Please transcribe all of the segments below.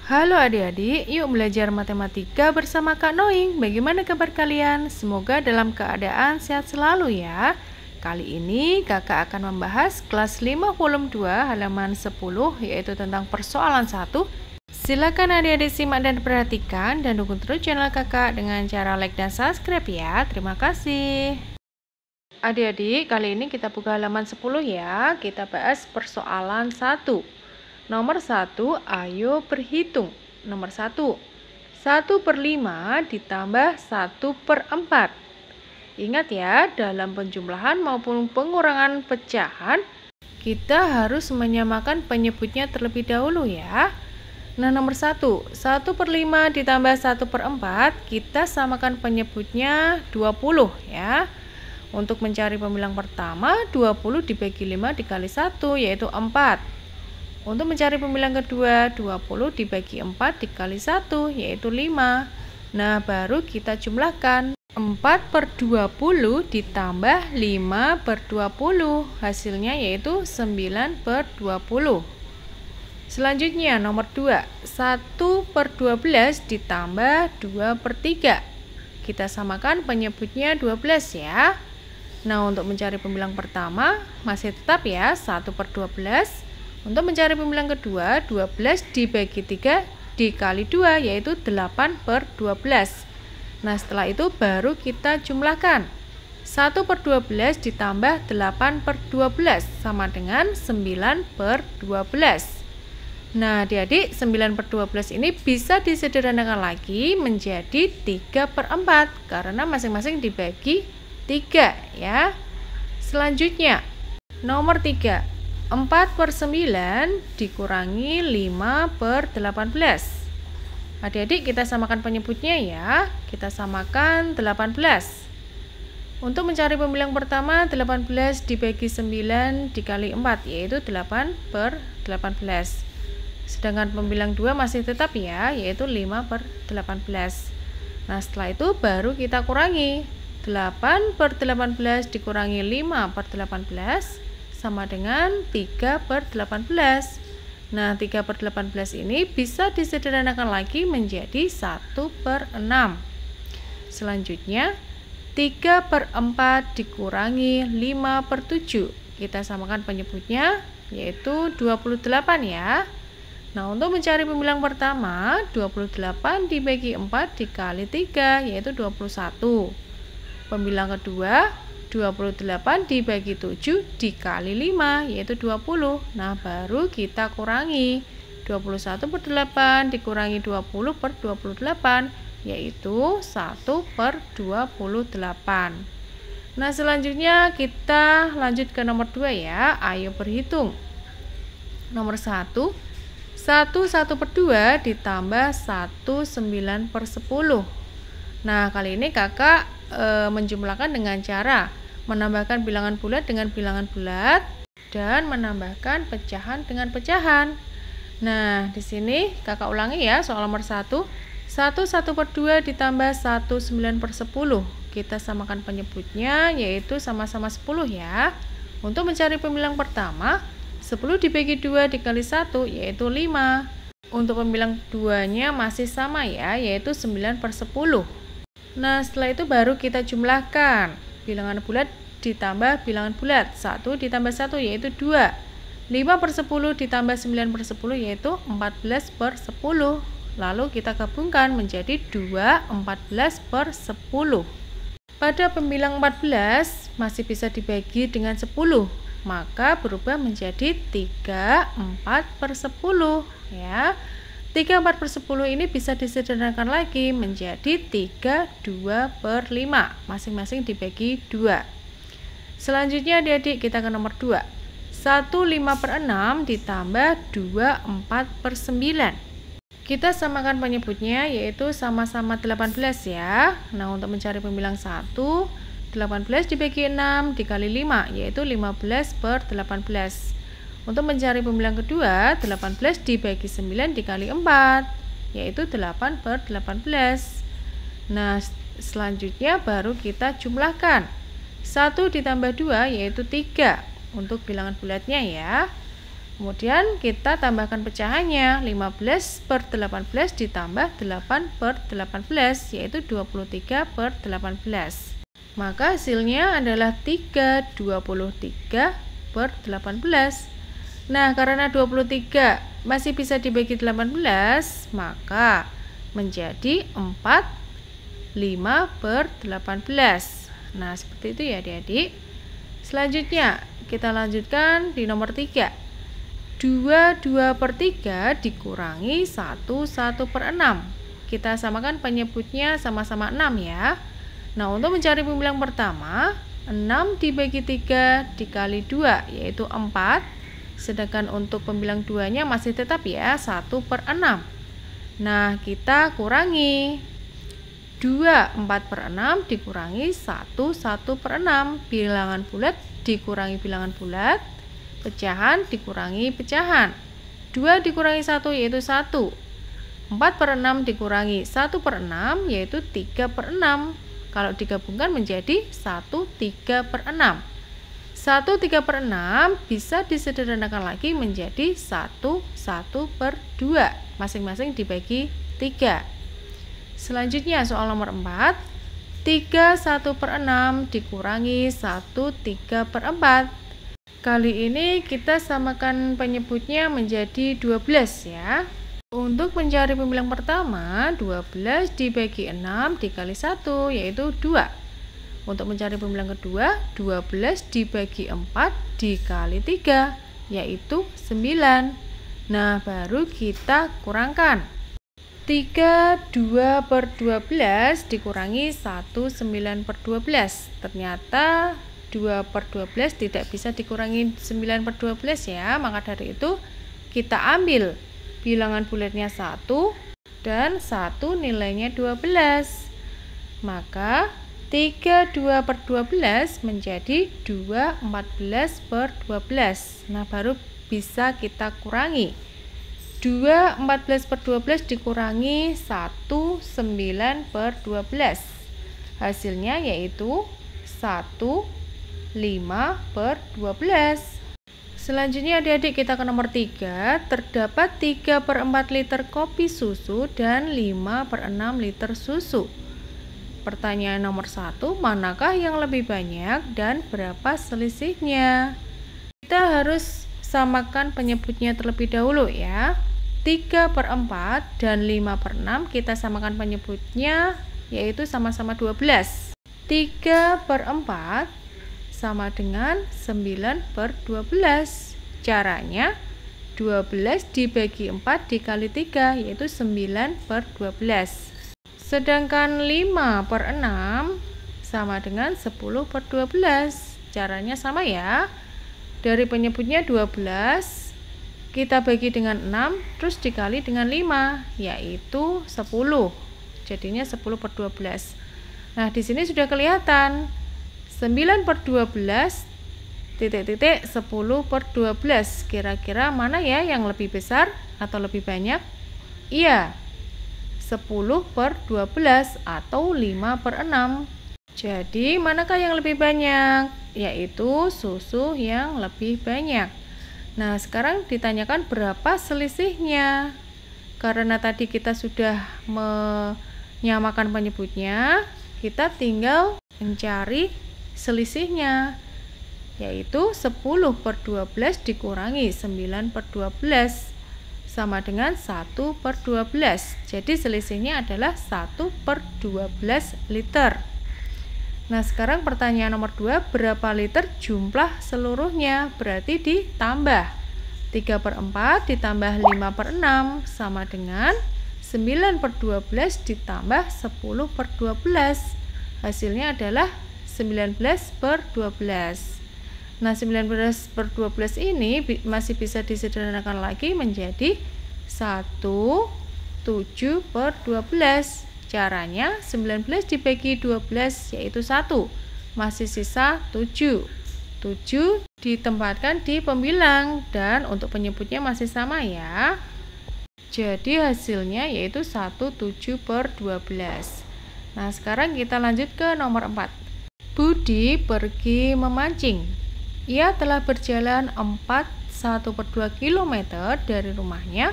Halo adik-adik, yuk belajar matematika bersama Kak Noing. Bagaimana kabar kalian? Semoga dalam keadaan sehat selalu ya. Kali ini kakak akan membahas kelas 5 volume 2 halaman 10, yaitu tentang persoalan 1. Silakan adik-adik simak dan perhatikan, dan dukung terus channel kakak dengan cara like dan subscribe ya. Terima kasih. Adik-adik, kali ini kita buka halaman 10 ya. Kita bahas persoalan 1. Nomor 1, ayo berhitung. Nomor 1, 1/5 ditambah 1/4. Ingat ya, dalam penjumlahan maupun pengurangan pecahan, kita harus menyamakan penyebutnya terlebih dahulu ya. Nah, nomor 1, 1/5 ditambah 1/4, kita samakan penyebutnya 20 ya. Untuk mencari pembilang pertama, 20 dibagi 5 dikali 1, yaitu 4. Untuk mencari pembilang kedua, 20 dibagi 4 dikali 1, yaitu 5. Nah, baru kita jumlahkan. 4/20 ditambah 5/20. Hasilnya yaitu 9/20. Selanjutnya, nomor 2. 1/12 ditambah 2/3. Kita samakan penyebutnya 12 ya. Nah, untuk mencari pembilang pertama, masih tetap ya 1/12. Untuk mencari pembilang kedua, 12 dibagi 3 dikali 2, yaitu 8/12. Nah, setelah itu baru kita jumlahkan. 1/12 ditambah 8/12 sama dengan 9/12. Nah, adik-adik, 9/12 ini bisa disederhanakan lagi menjadi 3/4 karena masing-masing dibagi 3 ya. Selanjutnya, nomor 3. 4/9 dikurangi 5/18. Adik-adik, kita samakan penyebutnya ya. Kita samakan 18. Untuk mencari pembilang pertama, 18 dibagi 9 dikali 4, yaitu 8/18. Sedangkan pembilang 2 masih tetap ya, yaitu 5/18. Nah, setelah itu baru kita kurangi. 8/18 dikurangi 5/18 sama dengan 3/18. Nah, 3/18 ini bisa disederhanakan lagi menjadi 1/6. Selanjutnya, 3/4 dikurangi 5/7. Kita samakan penyebutnya, yaitu 28 ya. Nah, untuk mencari pembilang pertama, 28 dibagi 4 dikali 3, yaitu 21. Pembilang kedua, 28 dibagi 7 dikali 5, yaitu 20. Nah, baru kita kurangi. 21/8 dikurangi 20/28, yaitu 1/28. Nah, selanjutnya kita lanjut ke nomor 2 ya. Ayo berhitung. Nomor 1, 1/2 ditambah 1/9/10. Nah, kali ini kakak menjumlahkan dengan cara menambahkan bilangan bulat dengan bilangan bulat dan menambahkan pecahan dengan pecahan. Nah, di sini kakak ulangi ya soal nomor 1. 1/2 ditambah 1/9/10. Kita samakan penyebutnya, yaitu sama-sama 10 ya. Untuk mencari pembilang pertama, 10 dibagi 2 dikali 1, yaitu 5. Untuk pembilang keduanya masih sama ya, yaitu 9/10. Nah, setelah itu baru kita jumlahkan. Bilangan bulat ditambah bilangan bulat. 1 ditambah 1 yaitu 2. 5/10 ditambah 9/10 yaitu 14/10. Lalu kita gabungkan menjadi 2 14/10. Pada pembilang 14 masih bisa dibagi dengan 10. Maka berubah menjadi 3 4/10 ya. 3 4/10 ini bisa disederhanakan lagi menjadi 3 2/5, masing-masing dibagi 2. Selanjutnya adik-adik, kita ke nomor 2. 1 5/6 ditambah 2 4/9. Kita samakan penyebutnya, yaitu sama-sama 18 ya. Nah, untuk mencari pembilang 1, 18 dibagi 6 dikali 5, yaitu 15/18. Untuk mencari pembilang kedua, 18 dibagi 9 dikali 4, yaitu 8/18. Nah, selanjutnya baru kita jumlahkan. 1 ditambah 2 yaitu 3 untuk bilangan bulatnya ya. Kemudian kita tambahkan pecahannya, 15 per 18 ditambah 8 per 18, yaitu 23 per 18. Maka hasilnya adalah 323 per 18. Nah, karena 23 masih bisa dibagi 18, maka menjadi 4, 5 per 18. Nah, seperti itu ya adik-adik. Selanjutnya, kita lanjutkan di nomor 3. 2 per 3 dikurangi 1 per 6. Kita samakan penyebutnya sama-sama 6 ya. Nah, untuk mencari pembilang pertama, 6 dibagi 3 dikali 2, yaitu 4. Sedangkan untuk pembilang 2-nya masih tetap ya, 1 per 6. Nah, kita kurangi. 4 per 6 dikurangi 1 per 6. Bilangan bulat dikurangi bilangan bulat. Pecahan dikurangi pecahan. 2 dikurangi 1 yaitu 1. 4 per 6 dikurangi 1 per 6 yaitu 3 per 6. Kalau digabungkan menjadi 1 3 per 6. 1 3 per 6 bisa disederhanakan lagi menjadi 1 per 2. Masing-masing dibagi 3. Selanjutnya soal nomor 4. 3 1 per 6 dikurangi 1 3 per 4. Kali ini kita samakan penyebutnya menjadi 12 ya. Untuk mencari pembilang pertama, 12 dibagi 6 dikali 1 yaitu 2. Untuk mencari pembilang kedua, 12 dibagi 4 dikali 3 yaitu 9. Nah, baru kita kurangkan. 3 2 per 12 dikurangi 1 9 per 12. Ternyata 2 per 12 tidak bisa dikurangi 9 per 12 ya. Maka dari itu kita ambil bilangan bulatnya 1 dan 1 nilainya 12. Maka 3 2 per 12 menjadi 2 14 per 12. Nah, baru bisa kita kurangi. 2 14 per 12 dikurangi 1 9 per 12. Hasilnya yaitu 1 5 per 12. Selanjutnya adik-adik kita ke nomor 3. Terdapat 3 per 4 liter kopi susu dan 5 per 6 liter susu. Pertanyaan nomor 1, manakah yang lebih banyak dan berapa selisihnya? Kita harus samakan penyebutnya terlebih dahulu ya. 3 per 4 dan 5 per 6 kita samakan penyebutnya yaitu sama-sama 12. 3 per 4 sama dengan 9 per 12. Caranya 12 dibagi 4 dikali 3 yaitu 9 per 12. Sedangkan 5 per 6 sama dengan 10 per 12. Caranya sama ya. Dari penyebutnya 12 kita bagi dengan 6 terus dikali dengan 5 yaitu 10. Jadinya 10 per 12. Nah, di sini sudah kelihatan 9 per 12 titik-titik 10 per 12. Kira-kira mana ya yang lebih besar atau lebih banyak? Iya, 10 per 12 atau 5 per 6. Jadi manakah yang lebih banyak? Yaitu susu yang lebih banyak. Nah, sekarang ditanyakan berapa selisihnya. Karena tadi kita sudah menyamakan penyebutnya, kita tinggal mencari selisihnya, yaitu 10 per 12 dikurangi 9 per 12 sama dengan 1 per 12. Jadi selisihnya adalah 1 per 12 liter. Nah, sekarang pertanyaan nomor 2, berapa liter jumlah seluruhnya? Berarti ditambah 3 per 4 ditambah 5 per 6 sama dengan 9 per 12 ditambah 10 per 12. Hasilnya adalah 19 per 12. Nah, 19 per 12 ini masih bisa disederhanakan lagi menjadi 1 7 per 12. Caranya 19 dibagi 12 yaitu 1. Masih sisa 7. 7 ditempatkan di pembilang dan untuk penyebutnya masih sama ya. Jadi hasilnya yaitu 1 7 per 12. Nah, sekarang kita lanjut ke nomor 4. Budi pergi memancing. Ia telah berjalan 4 1/2 km dari rumahnya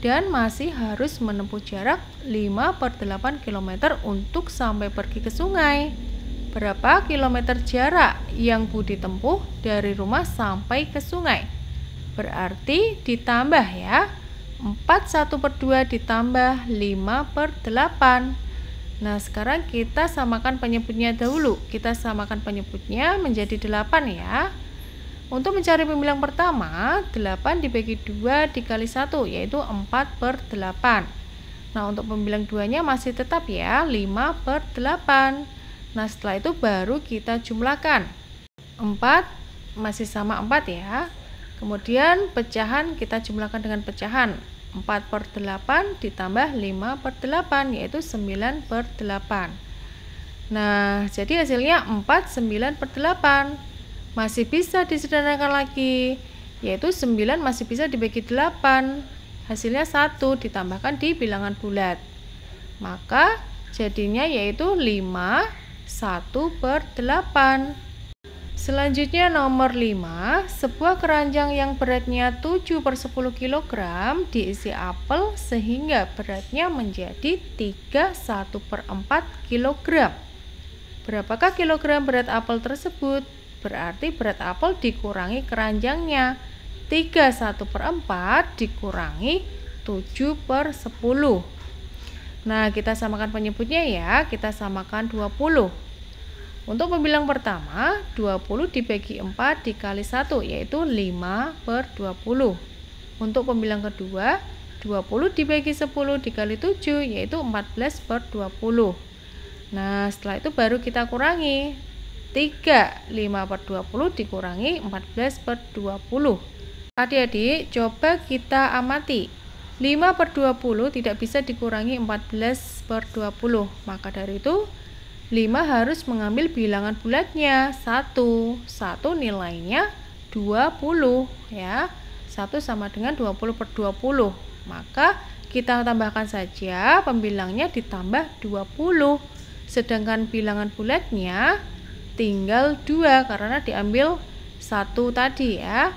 dan masih harus menempuh jarak 5/8 km untuk sampai pergi ke sungai. Berapa kilometer jarak yang Budi tempuh dari rumah sampai ke sungai? Berarti ditambah ya. 4/1/2 ditambah 5/8. Nah, sekarang kita samakan penyebutnya dahulu. Kita samakan penyebutnya menjadi 8 ya. Untuk mencari pembilang pertama, 8 dibagi 2 dikali 1, yaitu 4/8. Nah, untuk pembilang duanya masih tetap ya, 5/8. Nah, setelah itu baru kita jumlahkan. 4 masih sama 4 ya. Kemudian pecahan kita jumlahkan dengan pecahan. 4/8 ditambah 5/8 yaitu 9/8. Nah, jadi hasilnya 9/8. Masih bisa disederhanakan lagi, yaitu 9 masih bisa dibagi 8. Hasilnya 1 ditambahkan di bilangan bulat. Maka jadinya yaitu 5 1/8. Selanjutnya nomor 5, sebuah keranjang yang beratnya 7/10 kg diisi apel sehingga beratnya menjadi 3/1/4 kg. Berapakah kilogram berat apel tersebut? Berarti berat apel dikurangi keranjangnya. 3/1/4 dikurangi 7/10. Nah, kita samakan penyebutnya ya, kita samakan 20. Untuk pembilang pertama, 20 dibagi 4 dikali 1, yaitu 5/20. Untuk pembilang kedua, 20 dibagi 10 dikali 7, yaitu 14/20. Nah, setelah itu baru kita kurangi. 5/20 dikurangi 14/20. Adik-adik, coba kita amati. 5/20 tidak bisa dikurangi 14/20. Maka dari itu 5 harus mengambil bilangan bulatnya 1. 1 nilainya 20 ya. 1 sama dengan 20/20. Maka kita tambahkan saja pembilangnya ditambah 20. Sedangkan bilangan bulatnya tinggal 2 karena diambil 1 tadi ya.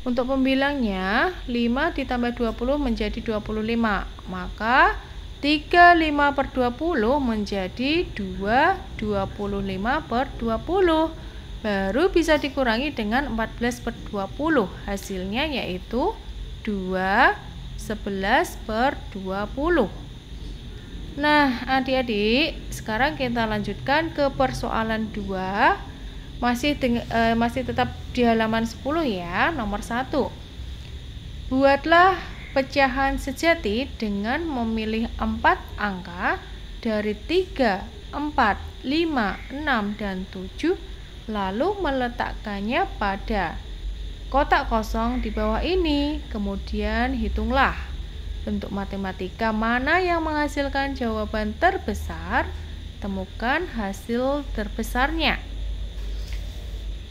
Untuk pembilangnya 5 ditambah 20 menjadi 25. Maka 35/20 menjadi 25/20. Baru bisa dikurangi dengan 14/20. Hasilnya yaitu 11/20. Nah, adik-adik, sekarang kita lanjutkan ke persoalan 2. Masih tetap di halaman 10 ya, nomor 1. Buatlah pecahan sejati dengan memilih 4 angka dari 3, 4, 5, 6, dan 7, lalu meletakkannya pada kotak kosong di bawah ini. Kemudian hitunglah bentuk matematika mana yang menghasilkan jawaban terbesar. Temukan hasil terbesarnya.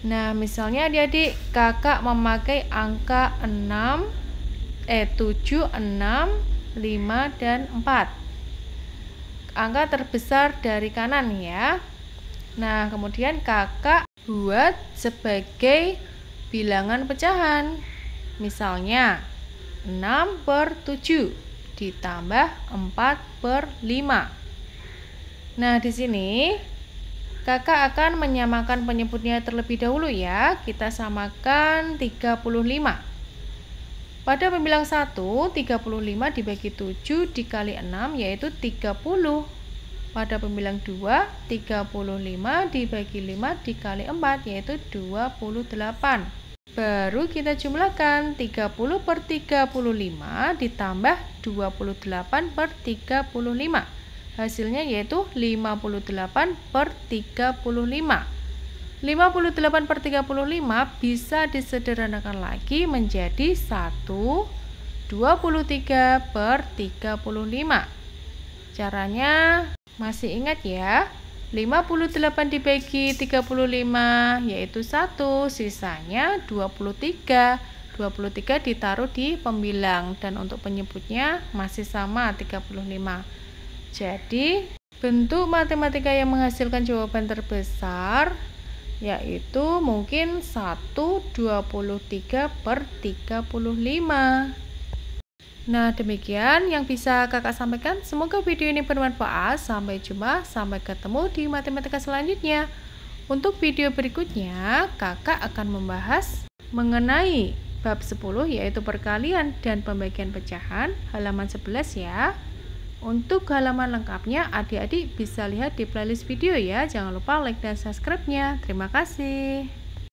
Nah, misalnya adik-adik, kakak memakai angka 7, 6, 5, dan 4. Angka terbesar dari kanan ya. Nah, kemudian kakak buat sebagai bilangan pecahan. Misalnya 6/7 ditambah 4/5. Nah, di sini kakak akan menyamakan penyebutnya terlebih dahulu ya. Kita samakan 35. Pada pembilang 1, 35 dibagi 7 dikali 6 yaitu 30. Pada pembilang 2, 35 dibagi 5 dikali 4 yaitu 28. Baru kita jumlahkan 30/35 ditambah 28/35. Hasilnya yaitu 58/35. 58/35 bisa disederhanakan lagi menjadi 23/35. Caranya masih ingat ya? 58 dibagi 35 yaitu 1, sisanya 23. 23 ditaruh di pembilang dan untuk penyebutnya masih sama 35. Jadi bentuk matematika yang menghasilkan jawaban terbesar yaitu mungkin 1/23/35. Nah, demikian yang bisa kakak sampaikan. Semoga video ini bermanfaat. Sampai jumpa, sampai ketemu di matematika selanjutnya. Untuk video berikutnya, kakak akan membahas mengenai bab 10, yaitu perkalian dan pembagian pecahan, halaman 11 ya. Untuk halaman lengkapnya, adik-adik bisa lihat di playlist video ya. Jangan lupa like dan subscribe-nya. Terima kasih.